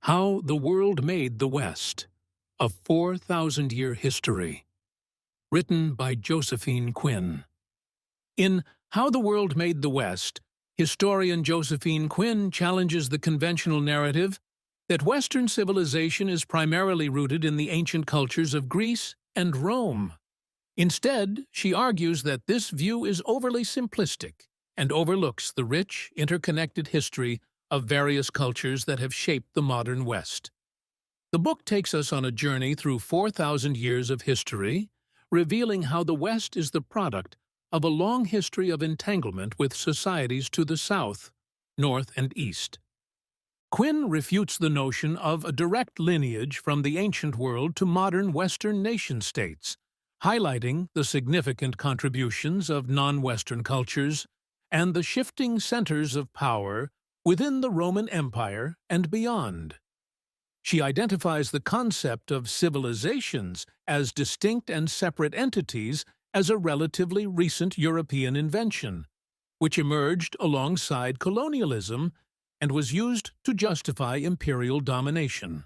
How the World Made the West, a 4,000-year history. Written by Josephine Quinn. In How the World Made the West, historian Josephine Quinn challenges the conventional narrative that Western civilization is primarily rooted in the ancient cultures of Greece and Rome. Instead, she argues that this view is overly simplistic and overlooks the rich, interconnected history of various cultures that have shaped the modern West. The book takes us on a journey through 4,000 years of history, revealing how the West is the product of a long history of entanglement with societies to the south, north, and east. Quinn refutes the notion of a direct lineage from the ancient world to modern Western nation-states, highlighting the significant contributions of non-Western cultures and the shifting centers of power within the Roman Empire and beyond. She identifies the concept of civilizations as distinct and separate entities as a relatively recent European invention, which emerged alongside colonialism and was used to justify imperial domination.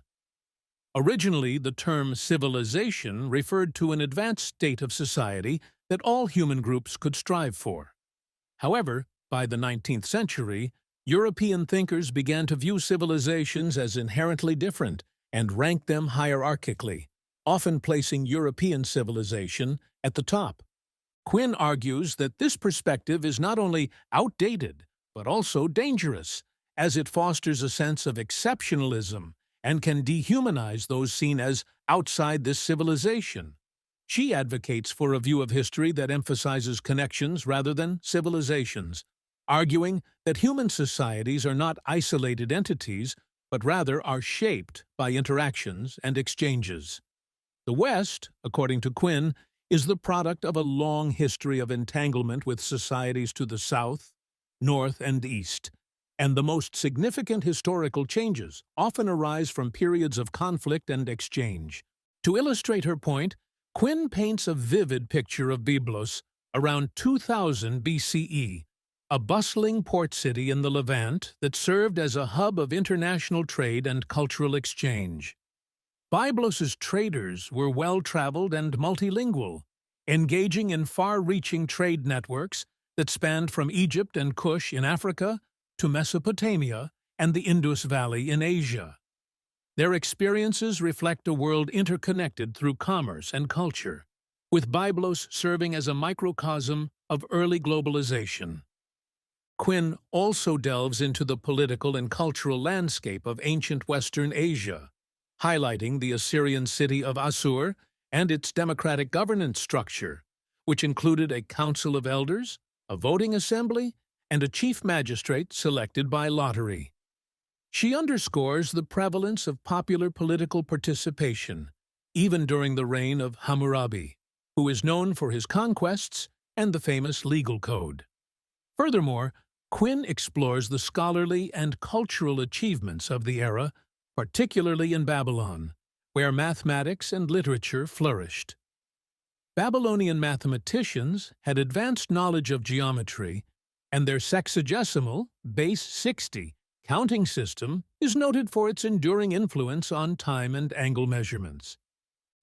Originally, the term civilization referred to an advanced state of society that all human groups could strive for. However, by the 19th century, European thinkers began to view civilizations as inherently different and rank them hierarchically, often placing European civilization at the top. Quinn argues that this perspective is not only outdated, but also dangerous, as it fosters a sense of exceptionalism and can dehumanize those seen as outside this civilization. She advocates for a view of history that emphasizes connections rather than civilizations, arguing that human societies are not isolated entities, but rather are shaped by interactions and exchanges. The West, according to Quinn, is the product of a long history of entanglement with societies to the south, north, and east, and the most significant historical changes often arise from periods of conflict and exchange. To illustrate her point, Quinn paints a vivid picture of Byblos around 2000 BCE, a bustling port city in the Levant that served as a hub of international trade and cultural exchange. Byblos's traders were well-traveled and multilingual, engaging in far-reaching trade networks that spanned from Egypt and Kush in Africa to Mesopotamia and the Indus Valley in Asia. Their experiences reflect a world interconnected through commerce and culture, with Byblos serving as a microcosm of early globalization. Quinn also delves into the political and cultural landscape of ancient Western Asia, highlighting the Assyrian city of Assur and its democratic governance structure, which included a council of elders, a voting assembly, and a chief magistrate selected by lottery. She underscores the prevalence of popular political participation, even during the reign of Hammurabi, who is known for his conquests and the famous legal code. Furthermore, Quinn explores the scholarly and cultural achievements of the era, particularly in Babylon, where mathematics and literature flourished. Babylonian mathematicians had advanced knowledge of geometry, and their sexagesimal, base 60, counting system is noted for its enduring influence on time and angle measurements.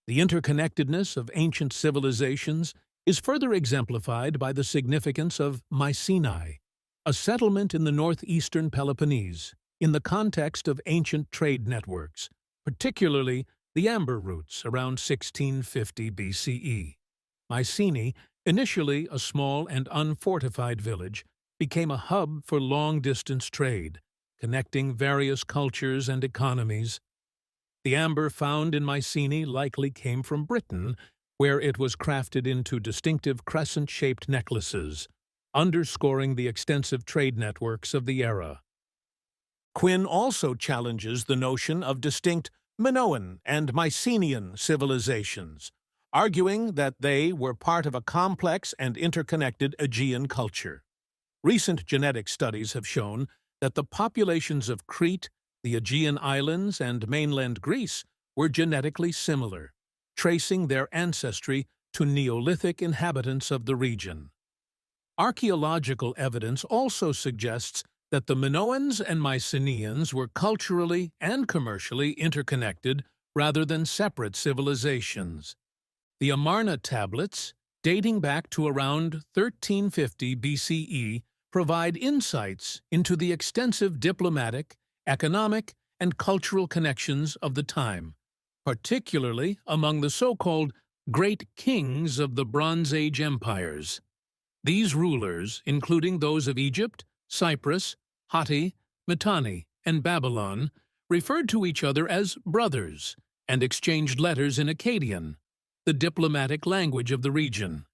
The interconnectedness of ancient civilizations is further exemplified by the significance of Mycenae, a settlement in the northeastern Peloponnese, in the context of ancient trade networks, particularly the amber routes around 1650 BCE. Mycenae, initially a small and unfortified village, became a hub for long-distance trade, connecting various cultures and economies. The amber found in Mycenae likely came from Britain, where it was crafted into distinctive crescent-shaped necklaces, underscoring the extensive trade networks of the era. Quinn also challenges the notion of distinct Minoan and Mycenaean civilizations, arguing that they were part of a complex and interconnected Aegean culture. Recent genetic studies have shown that the populations of Crete, the Aegean Islands, and mainland Greece were genetically similar, tracing their ancestry to Neolithic inhabitants of the region. Archaeological evidence also suggests that the Minoans and Mycenaeans were culturally and commercially interconnected rather than separate civilizations. The Amarna tablets, dating back to around 1350 BCE, provide insights into the extensive diplomatic, economic, and cultural connections of the time, particularly among the so-called great kings of the Bronze Age empires. These rulers, including those of Egypt, Cyprus, Hatti, Mitanni, and Babylon, referred to each other as brothers and exchanged letters in Akkadian, the diplomatic language of the region.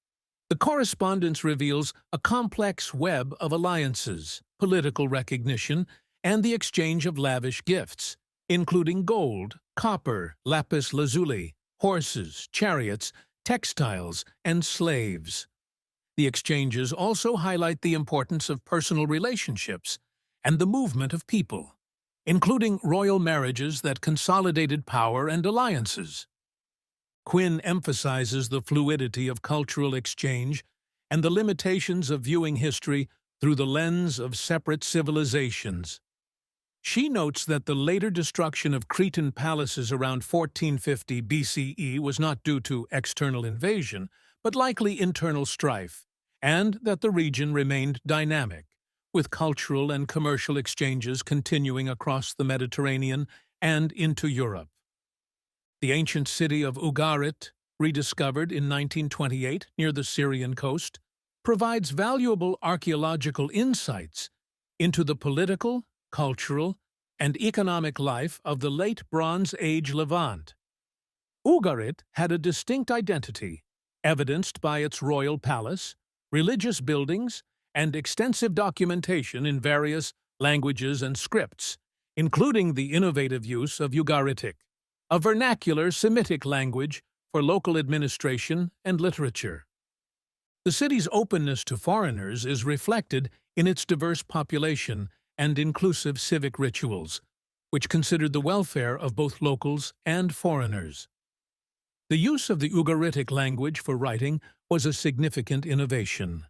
The correspondence reveals a complex web of alliances, political recognition, and the exchange of lavish gifts, including gold, copper, lapis lazuli, horses, chariots, textiles, and slaves. The exchanges also highlight the importance of personal relationships and the movement of people, including royal marriages that consolidated power and alliances. Quinn emphasizes the fluidity of cultural exchange and the limitations of viewing history through the lens of separate civilizations. She notes that the later destruction of Cretan palaces around 1450 BCE was not due to external invasion, but likely internal strife, and that the region remained dynamic, with cultural and commercial exchanges continuing across the Mediterranean and into Europe. The ancient city of Ugarit, rediscovered in 1928 near the Syrian coast, provides valuable archaeological insights into the political, cultural, and economic life of the late Bronze Age Levant. Ugarit had a distinct identity, evidenced by its royal palace, religious buildings, and extensive documentation in various languages and scripts, including the innovative use of Ugaritic, a vernacular Semitic language for local administration and literature. The city's openness to foreigners is reflected in its diverse population and inclusive civic rituals, which considered the welfare of both locals and foreigners. The use of the Ugaritic language for writing was a significant innovation,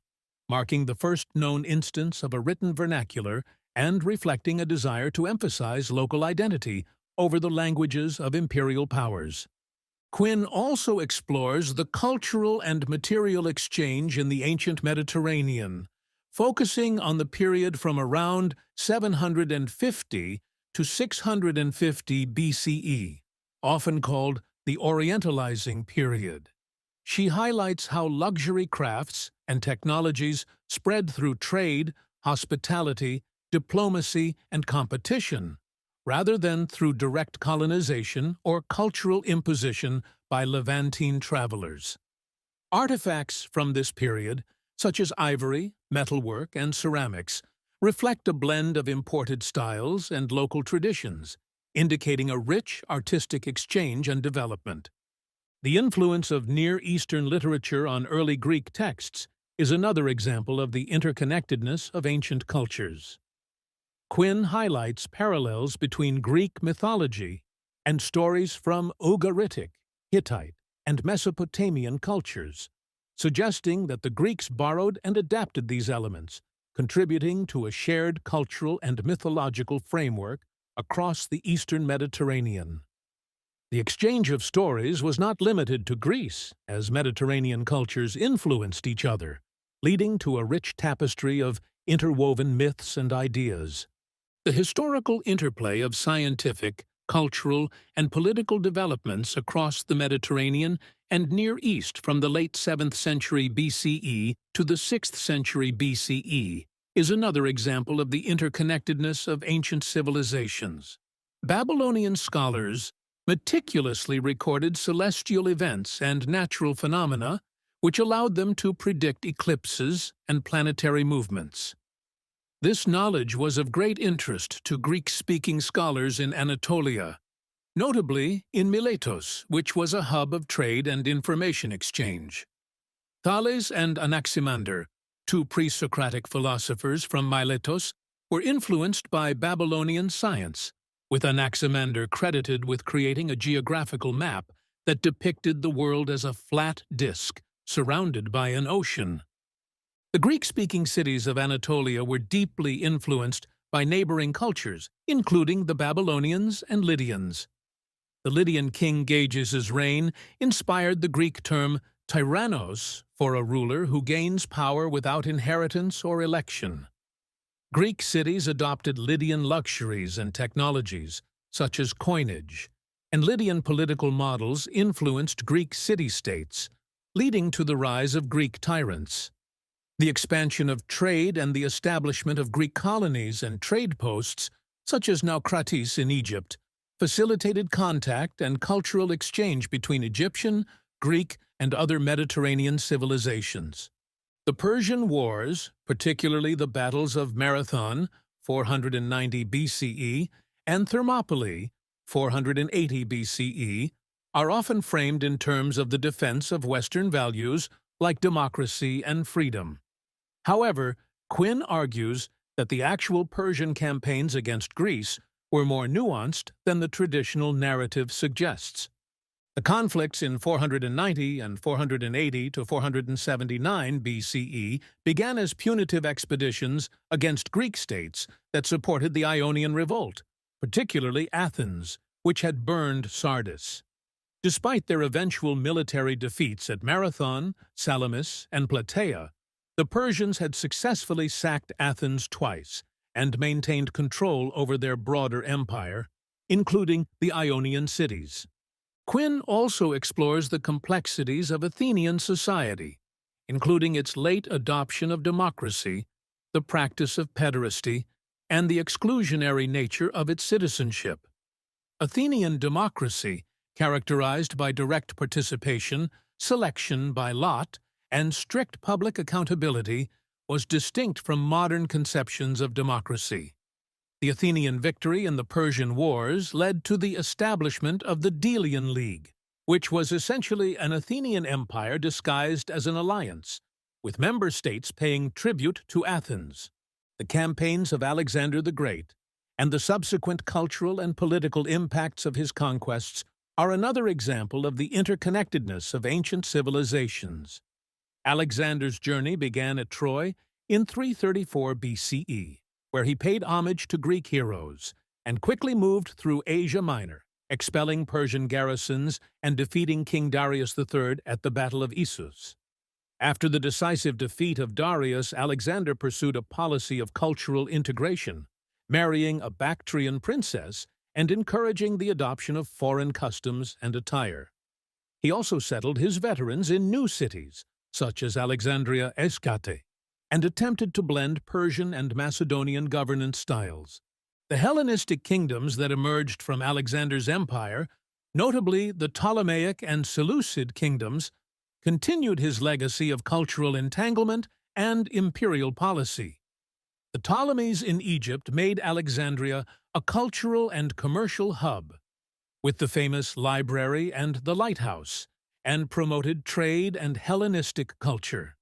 marking the first known instance of a written vernacular and reflecting a desire to emphasize local identity over the languages of imperial powers. Quinn also explores the cultural and material exchange in the ancient Mediterranean, focusing on the period from around 750 to 650 BCE, often called the orientalizing period. She highlights how luxury crafts and technologies spread through trade, hospitality, diplomacy, and competition, rather than through direct colonization or cultural imposition by Levantine travelers. Artifacts from this period, such as ivory, metalwork, and ceramics, reflect a blend of imported styles and local traditions, indicating a rich artistic exchange and development. The influence of Near Eastern literature on early Greek texts is another example of the interconnectedness of ancient cultures. Quinn highlights parallels between Greek mythology and stories from Ugaritic, Hittite, and Mesopotamian cultures, suggesting that the Greeks borrowed and adapted these elements, contributing to a shared cultural and mythological framework across the Eastern Mediterranean. The exchange of stories was not limited to Greece, as Mediterranean cultures influenced each other, leading to a rich tapestry of interwoven myths and ideas. The historical interplay of scientific, cultural, and political developments across the Mediterranean and Near East from the late 7th century BCE to the 6th century BCE is another example of the interconnectedness of ancient civilizations. Babylonian scholars meticulously recorded celestial events and natural phenomena, which allowed them to predict eclipses and planetary movements. This knowledge was of great interest to Greek-speaking scholars in Anatolia, notably in Miletus, which was a hub of trade and information exchange. Thales and Anaximander, two pre-Socratic philosophers from Miletus, were influenced by Babylonian science, with Anaximander credited with creating a geographical map that depicted the world as a flat disk surrounded by an ocean. The Greek-speaking cities of Anatolia were deeply influenced by neighboring cultures, including the Babylonians and Lydians. The Lydian king Gages' reign inspired the Greek term tyrannos for a ruler who gains power without inheritance or election. Greek cities adopted Lydian luxuries and technologies, such as coinage, and Lydian political models influenced Greek city-states, leading to the rise of Greek tyrants. The expansion of trade and the establishment of Greek colonies and trade posts, such as Naucratis in Egypt, facilitated contact and cultural exchange between Egyptian, Greek, and other Mediterranean civilizations. The Persian Wars, particularly the battles of Marathon, 490 BCE, and Thermopylae, 480 BCE, are often framed in terms of the defense of Western values like democracy and freedom. However, Quinn argues that the actual Persian campaigns against Greece were more nuanced than the traditional narrative suggests. The conflicts in 490 and 480 to 479 BCE began as punitive expeditions against Greek states that supported the Ionian Revolt, particularly Athens, which had burned Sardis. Despite their eventual military defeats at Marathon, Salamis, and Plataea, the Persians had successfully sacked Athens twice and maintained control over their broader empire, including the Ionian cities. Quinn also explores the complexities of Athenian society, including its late adoption of democracy, the practice of pederasty, and the exclusionary nature of its citizenship. Athenian democracy, characterized by direct participation, selection by lot, and strict public accountability, was distinct from modern conceptions of democracy. The Athenian victory in the Persian Wars led to the establishment of the Delian League, which was essentially an Athenian empire disguised as an alliance, with member states paying tribute to Athens. The campaigns of Alexander the Great and the subsequent cultural and political impacts of his conquests are another example of the interconnectedness of ancient civilizations. Alexander's journey began at Troy in 334 BCE, where he paid homage to Greek heroes and quickly moved through Asia Minor, expelling Persian garrisons and defeating King Darius III at the Battle of Issus. After the decisive defeat of Darius, Alexander pursued a policy of cultural integration, marrying a Bactrian princess and encouraging the adoption of foreign customs and attire. He also settled his veterans in new cities, such as Alexandria Euskate, and attempted to blend Persian and Macedonian governance styles. The Hellenistic kingdoms that emerged from Alexander's empire, notably the Ptolemaic and Seleucid kingdoms, continued his legacy of cultural entanglement and imperial policy. The Ptolemies in Egypt made Alexandria a cultural and commercial hub, with the famous library and the lighthouse, and promoted trade and Hellenistic culture.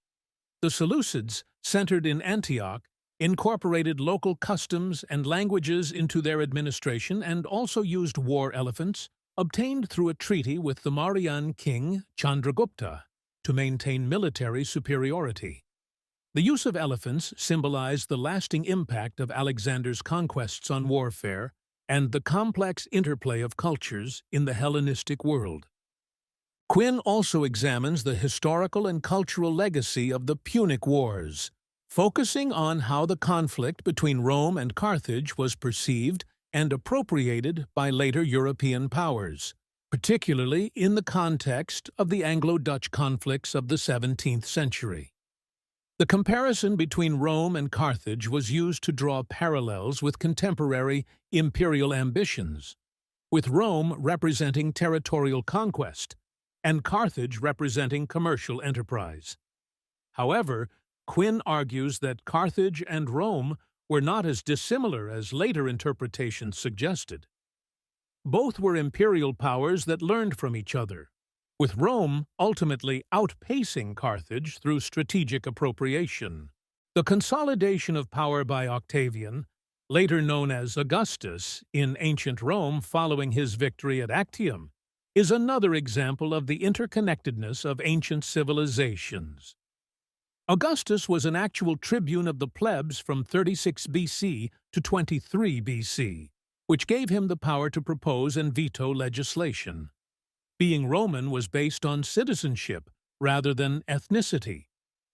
The Seleucids, centered in Antioch, incorporated local customs and languages into their administration and also used war elephants, obtained through a treaty with the Mauryan king Chandragupta, to maintain military superiority. The use of elephants symbolized the lasting impact of Alexander's conquests on warfare and the complex interplay of cultures in the Hellenistic world. Quinn also examines the historical and cultural legacy of the Punic Wars, focusing on how the conflict between Rome and Carthage was perceived and appropriated by later European powers, particularly in the context of the Anglo-Dutch conflicts of the 17th century. The comparison between Rome and Carthage was used to draw parallels with contemporary imperial ambitions, with Rome representing territorial conquest and Carthage representing commercial enterprise. However, Quinn argues that Carthage and Rome were not as dissimilar as later interpretations suggested. Both were imperial powers that learned from each other, with Rome ultimately outpacing Carthage through strategic appropriation. The consolidation of power by Octavian, later known as Augustus, in ancient Rome following his victory at Actium, is another example of the interconnectedness of ancient civilizations. Augustus was an actual tribune of the plebs from 36 BC to 23 BC, which gave him the power to propose and veto legislation. Being Roman was based on citizenship rather than ethnicity,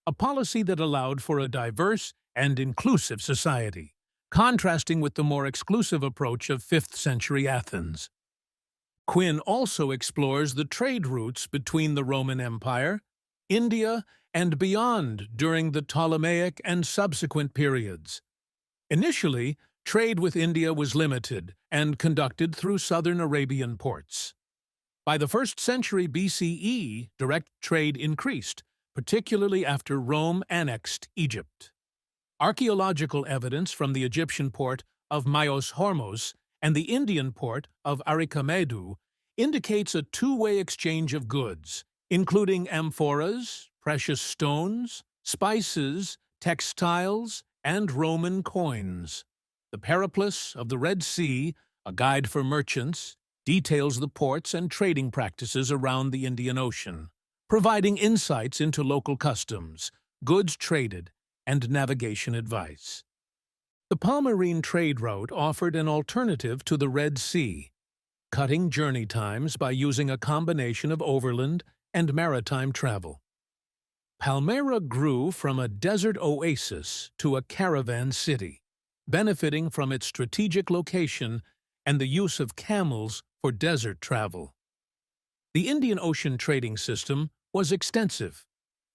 a policy that allowed for a diverse and inclusive society, contrasting with the more exclusive approach of 5th century Athens. Quinn also explores the trade routes between the Roman Empire, India, and beyond during the Ptolemaic and subsequent periods. Initially, trade with India was limited and conducted through southern Arabian ports. By the 1st century BCE, direct trade increased, particularly after Rome annexed Egypt. Archaeological evidence from the Egyptian port of Myos Hormos and the Indian port of Arikamedu indicates a two-way exchange of goods, including amphoras, precious stones, spices, textiles, and Roman coins. The Periplus of the Red Sea, a guide for merchants, details the ports and trading practices around the Indian Ocean, providing insights into local customs, goods traded, and navigation advice. The Palmyrene trade route offered an alternative to the Red Sea, cutting journey times by using a combination of overland and maritime travel. Palmyra grew from a desert oasis to a caravan city, benefiting from its strategic location and the use of camels for desert travel. The Indian Ocean trading system was extensive,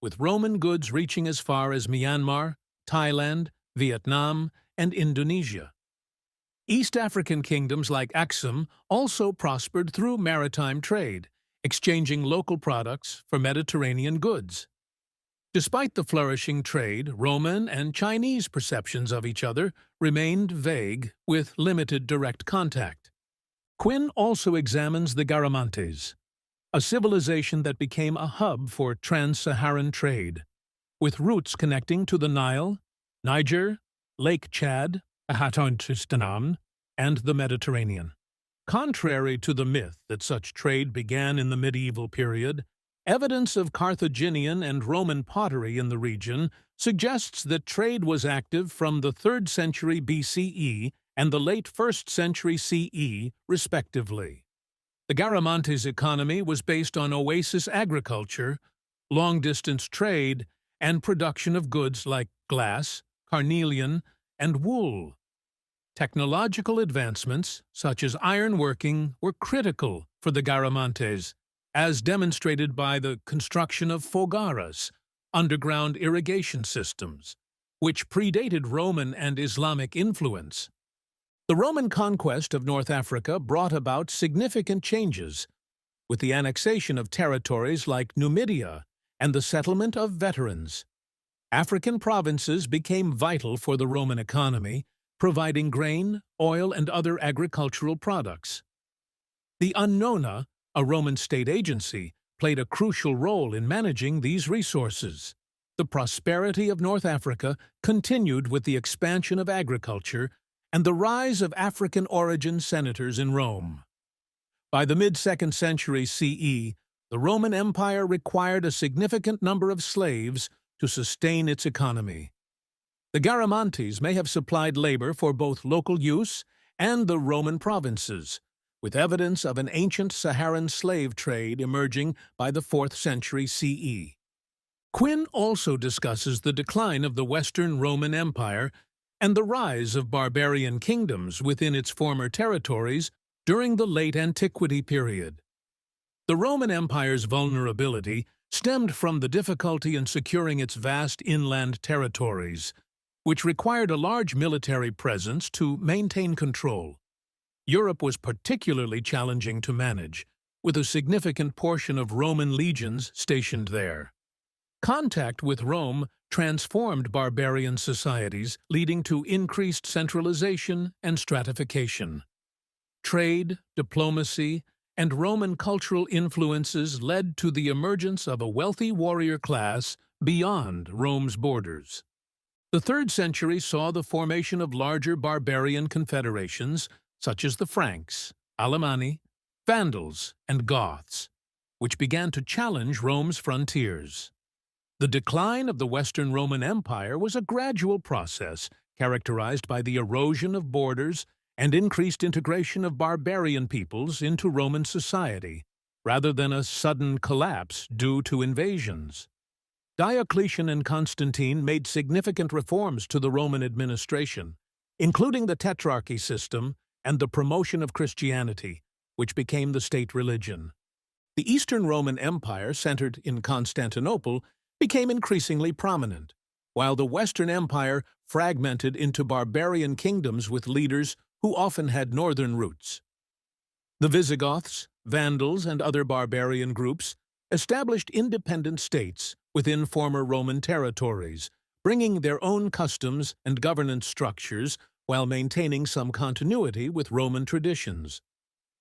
with Roman goods reaching as far as Myanmar, Thailand, Vietnam, and Indonesia. East African kingdoms like Aksum also prospered through maritime trade, exchanging local products for Mediterranean goods. Despite the flourishing trade, Roman and Chinese perceptions of each other remained vague, with limited direct contact. Quinn also examines the Garamantes, a civilization that became a hub for trans-Saharan trade, with routes connecting to the Nile, Niger, Lake Chad, Tristan, and the Mediterranean. Contrary to the myth that such trade began in the medieval period, evidence of Carthaginian and Roman pottery in the region suggests that trade was active from the 3rd century BCE and the late 1st century CE, respectively. The Garamantes' economy was based on oasis agriculture, long-distance trade, and production of goods like glass, carnelian, and wool. Technological advancements, such as ironworking, were critical for the Garamantes, as demonstrated by the construction of fogaras, underground irrigation systems, which predated Roman and Islamic influence. The Roman conquest of North Africa brought about significant changes, with the annexation of territories like Numidia and the settlement of veterans. African provinces became vital for the Roman economy, providing grain, oil, and other agricultural products. The Unknowna, a Roman state agency, played a crucial role in managing these resources. The prosperity of North Africa continued with the expansion of agriculture and the rise of African-origin senators in Rome. By the mid-2nd century CE, the Roman Empire required a significant number of slaves to sustain its economy. The Garamantes may have supplied labor for both local use and the Roman provinces, with evidence of an ancient Saharan slave trade emerging by the 4th century CE. Quinn also discusses the decline of the Western Roman Empire and the rise of barbarian kingdoms within its former territories during the late antiquity period. The Roman Empire's vulnerability stemmed from the difficulty in securing its vast inland territories, which required a large military presence to maintain control. Europe was particularly challenging to manage, with a significant portion of Roman legions stationed there. Contact with Rome transformed barbarian societies, leading to increased centralization and stratification. Trade, diplomacy, and Roman cultural influences led to the emergence of a wealthy warrior class beyond Rome's borders. The 3rd century saw the formation of larger barbarian confederations, such as the Franks, Alemanni, Vandals, and Goths, which began to challenge Rome's frontiers. The decline of the Western Roman Empire was a gradual process characterized by the erosion of borders and increased integration of barbarian peoples into Roman society, rather than a sudden collapse due to invasions. Diocletian and Constantine made significant reforms to the Roman administration, including the tetrarchy system and the promotion of Christianity, which became the state religion. The Eastern Roman Empire, centered in Constantinople, became increasingly prominent, while the Western Empire fragmented into barbarian kingdoms with leaders who often had northern roots. The Visigoths, Vandals, and other barbarian groups established independent states within former Roman territories, bringing their own customs and governance structures while maintaining some continuity with Roman traditions.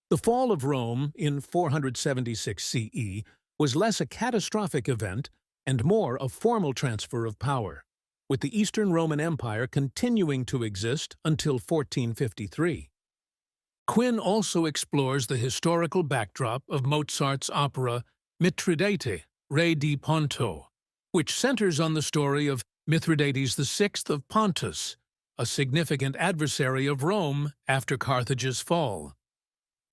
The fall of Rome in 476 CE was less a catastrophic event and more a formal transfer of power, with the Eastern Roman Empire continuing to exist until 1453. Quinn also explores the historical backdrop of Mozart's opera Mithridate, Re di Ponto, which centers on the story of Mithridates VI of Pontus, a significant adversary of Rome after Carthage's fall.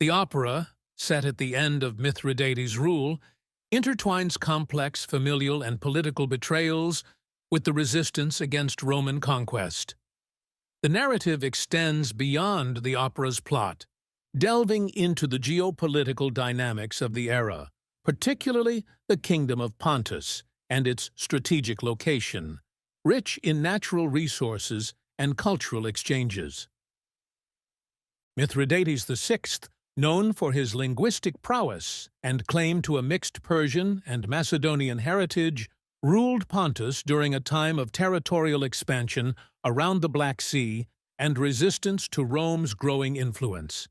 The opera, set at the end of Mithridates' rule, intertwines complex familial and political betrayals with the resistance against Roman conquest. The narrative extends beyond the opera's plot, delving into the geopolitical dynamics of the era, particularly the Kingdom of Pontus and its strategic location, rich in natural resources and cultural exchanges. Mithridates VI, known for his linguistic prowess and claim to a mixed Persian and Macedonian heritage, ruled Pontus during a time of territorial expansion around the Black Sea and resistance to Rome's growing influence.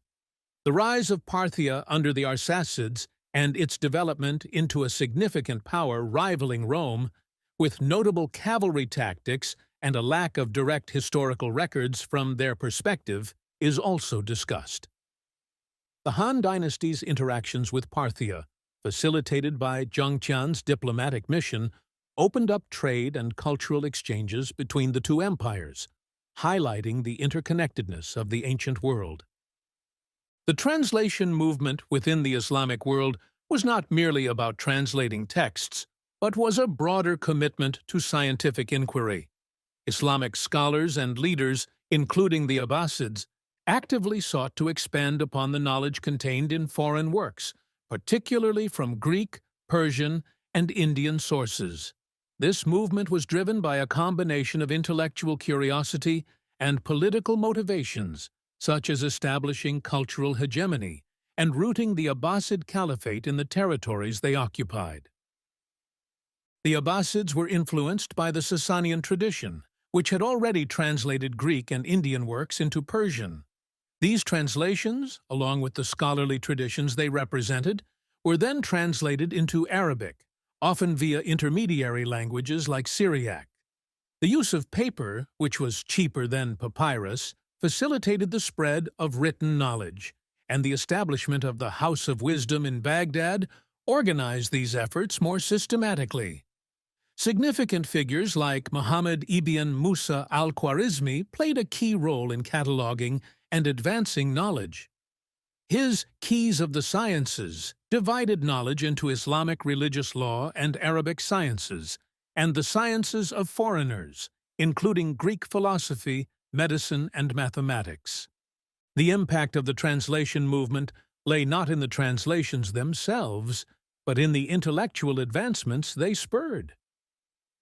The rise of Parthia under the Arsacids and its development into a significant power rivaling Rome, with notable cavalry tactics and a lack of direct historical records from their perspective, is also discussed. The Han dynasty's interactions with Parthia, facilitated by Zhengqian's diplomatic mission, opened up trade and cultural exchanges between the two empires, highlighting the interconnectedness of the ancient world. The translation movement within the Islamic world was not merely about translating texts, but was a broader commitment to scientific inquiry. Islamic scholars and leaders, including the Abbasids, actively sought to expand upon the knowledge contained in foreign works, particularly from Greek, Persian, and Indian sources. This movement was driven by a combination of intellectual curiosity and political motivations, such as establishing cultural hegemony and rooting the Abbasid Caliphate in the territories they occupied. The Abbasids were influenced by the Sasanian tradition, which had already translated Greek and Indian works into Persian. These translations, along with the scholarly traditions they represented, were then translated into Arabic, often via intermediary languages like Syriac. The use of paper, which was cheaper than papyrus, facilitated the spread of written knowledge, and the establishment of the House of Wisdom in Baghdad organized these efforts more systematically. Significant figures like Muhammad ibn Musa al-Khwarizmi played a key role in cataloging and advancing knowledge. His Keys of the Sciences divided knowledge into Islamic religious law and Arabic sciences, and the sciences of foreigners, including Greek philosophy, medicine, and mathematics. The impact of the translation movement lay not in the translations themselves, but in the intellectual advancements they spurred.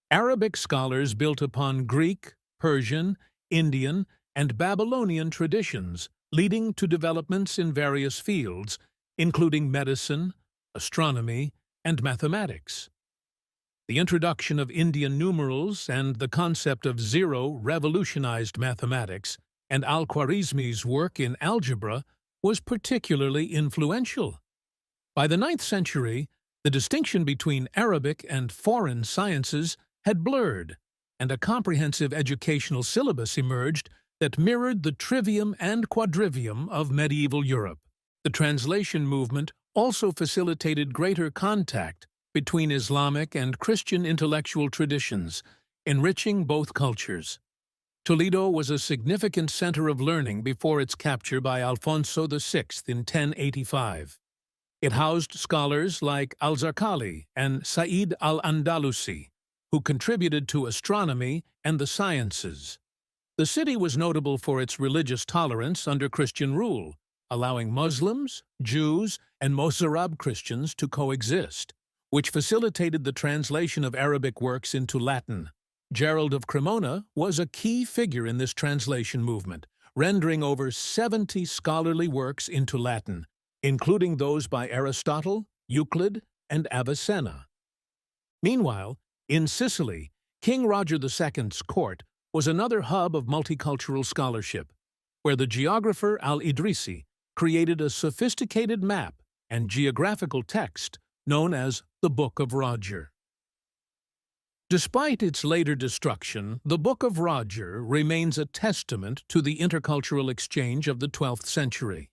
Arabic scholars built upon Greek, Persian, Indian, and Babylonian traditions, leading to developments in various fields, including medicine, astronomy, and mathematics. The introduction of Indian numerals and the concept of zero revolutionized mathematics, and al-Khwarizmi's work in algebra was particularly influential. By the 9th century, the distinction between Arabic and foreign sciences had blurred, and a comprehensive educational syllabus emerged that mirrored the trivium and quadrivium of medieval Europe. The translation movement also facilitated greater contact between Islamic and Christian intellectual traditions, enriching both cultures. Toledo was a significant center of learning before its capture by Alfonso VI in 1085. It housed scholars like al-Zarqali and Sa'id al-Andalusi, who contributed to astronomy and the sciences. The city was notable for its religious tolerance under Christian rule, allowing Muslims, Jews, and Mozarab Christians to coexist, which facilitated the translation of Arabic works into Latin. Gerald of Cremona was a key figure in this translation movement, rendering over 70 scholarly works into Latin, including those by Aristotle, Euclid, and Avicenna. Meanwhile, in Sicily, King Roger II's court was another hub of multicultural scholarship, where the geographer al-Idrisi created a sophisticated map and geographical text known as the Book of Roger. Despite its later destruction, the Book of Roger remains a testament to the intercultural exchange of the 12th century.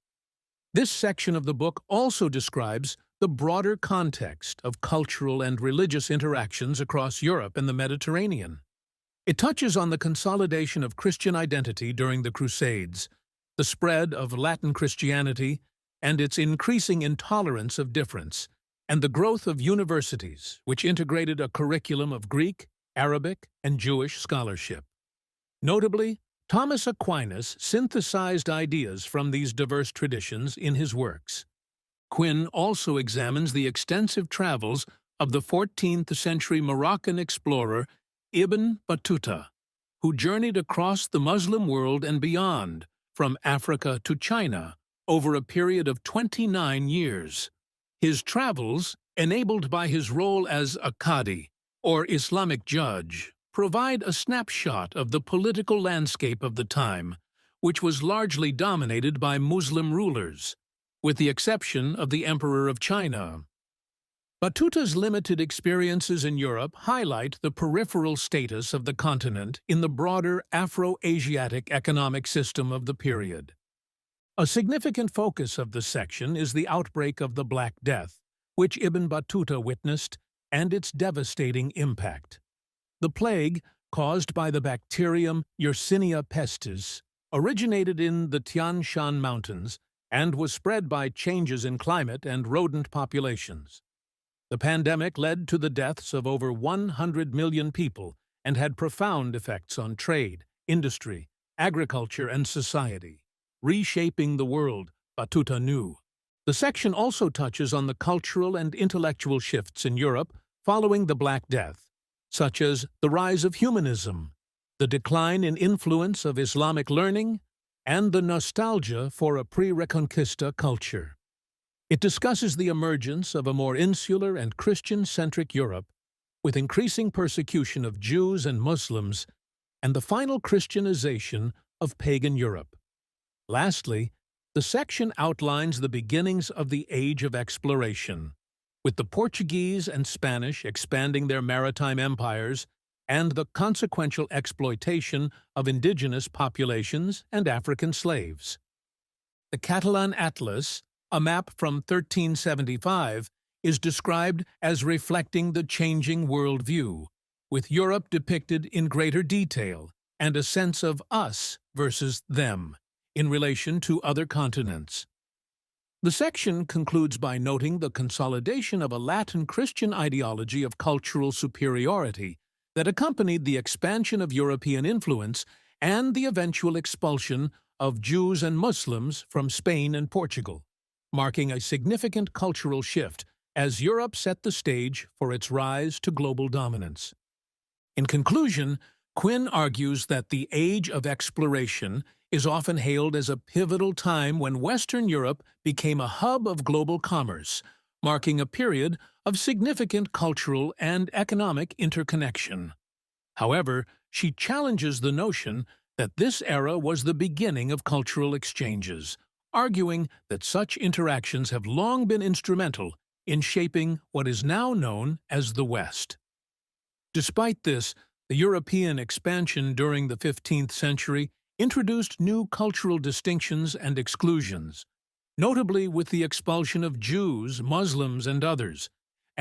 This section of the book also describes the broader context of cultural and religious interactions across Europe and the Mediterranean. It touches on the consolidation of Christian identity during the Crusades, the spread of Latin Christianity, and its increasing intolerance of difference, and the growth of universities, which integrated a curriculum of Greek, Arabic, and Jewish scholarship. Notably, Thomas Aquinas synthesized ideas from these diverse traditions in his works. Quinn also examines the extensive travels of the 14th-century Moroccan explorer Ibn Battuta, who journeyed across the Muslim world and beyond, from Africa to China, over a period of 29 years. His travels, enabled by his role as a Qadi, or Islamic judge, provide a snapshot of the political landscape of the time, which was largely dominated by Muslim rulers, with the exception of the Emperor of China. Battuta's limited experiences in Europe highlight the peripheral status of the continent in the broader Afro-Asiatic economic system of the period. A significant focus of the section is the outbreak of the Black Death, which Ibn Battuta witnessed, and its devastating impact. The plague, caused by the bacterium Yersinia pestis, originated in the Tian Shan Mountains and was spread by changes in climate and rodent populations. The pandemic led to the deaths of over 100 million people and had profound effects on trade, industry, agriculture, and society, reshaping the world, Battuta knew. The section also touches on the cultural and intellectual shifts in Europe following the Black Death, such as the rise of humanism, the decline in influence of Islamic learning, and the nostalgia for a pre-Reconquista culture. It discusses the emergence of a more insular and Christian-centric Europe, with increasing persecution of Jews and Muslims, and the final Christianization of pagan Europe. Lastly, the section outlines the beginnings of the Age of Exploration, with the Portuguese and Spanish expanding their maritime empires and the consequential exploitation of indigenous populations and African slaves. The Catalan Atlas, a map from 1375, is described as reflecting the changing worldview, with Europe depicted in greater detail and a sense of us versus them in relation to other continents. The section concludes by noting the consolidation of a Latin Christian ideology of cultural superiority that accompanied the expansion of European influence and the eventual expulsion of Jews and Muslims from Spain and Portugal, marking a significant cultural shift as Europe set the stage for its rise to global dominance. In conclusion, Quinn argues that the Age of Exploration is often hailed as a pivotal time when Western Europe became a hub of global commerce, marking a period of significant cultural and economic interconnection. However, she challenges the notion that this era was the beginning of cultural exchanges, arguing that such interactions have long been instrumental in shaping what is now known as the West. Despite this, the European expansion during the 15th century introduced new cultural distinctions and exclusions, notably with the expulsion of Jews, Muslims, and others,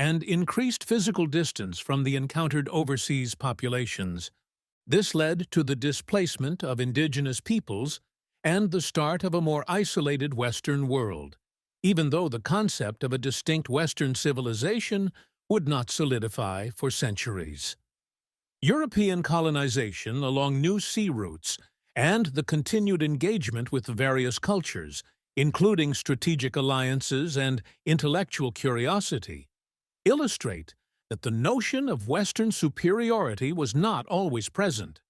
and increased physical distance from the encountered overseas populations. This led to the displacement of indigenous peoples and the start of a more isolated Western world, even though the concept of a distinct Western civilization would not solidify for centuries. European colonization along new sea routes and the continued engagement with various cultures, including strategic alliances and intellectual curiosity, illustrate that the notion of Western superiority was not always present.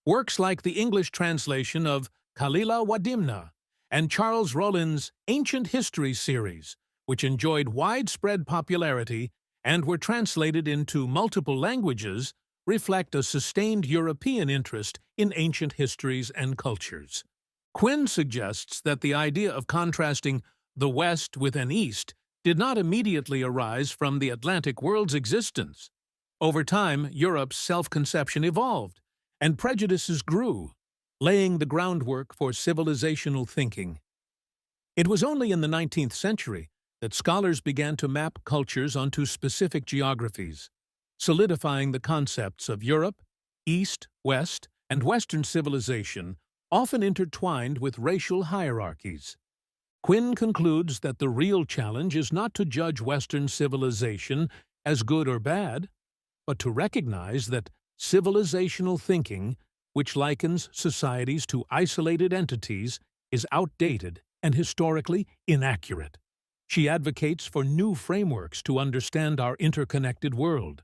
Works like the English translation of Kalila Wadimna and Charles Rollin's Ancient History series, which enjoyed widespread popularity and were translated into multiple languages, reflect a sustained European interest in ancient histories and cultures. Quinn suggests that the idea of contrasting the West with an East did not immediately arise from the Atlantic world's existence. Over time, Europe's self-conception evolved, and prejudices grew, laying the groundwork for civilizational thinking. It was only in the 19th century that scholars began to map cultures onto specific geographies, solidifying the concepts of Europe, East, West, and Western civilization, often intertwined with racial hierarchies. Quinn concludes that the real challenge is not to judge Western civilization as good or bad, but to recognize that civilizational thinking, which likens societies to isolated entities, is outdated and historically inaccurate. She advocates for new frameworks to understand our interconnected world,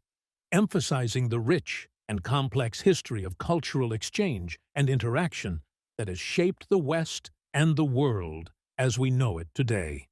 emphasizing the rich and complex history of cultural exchange and interaction that has shaped the West and the world as we know it today.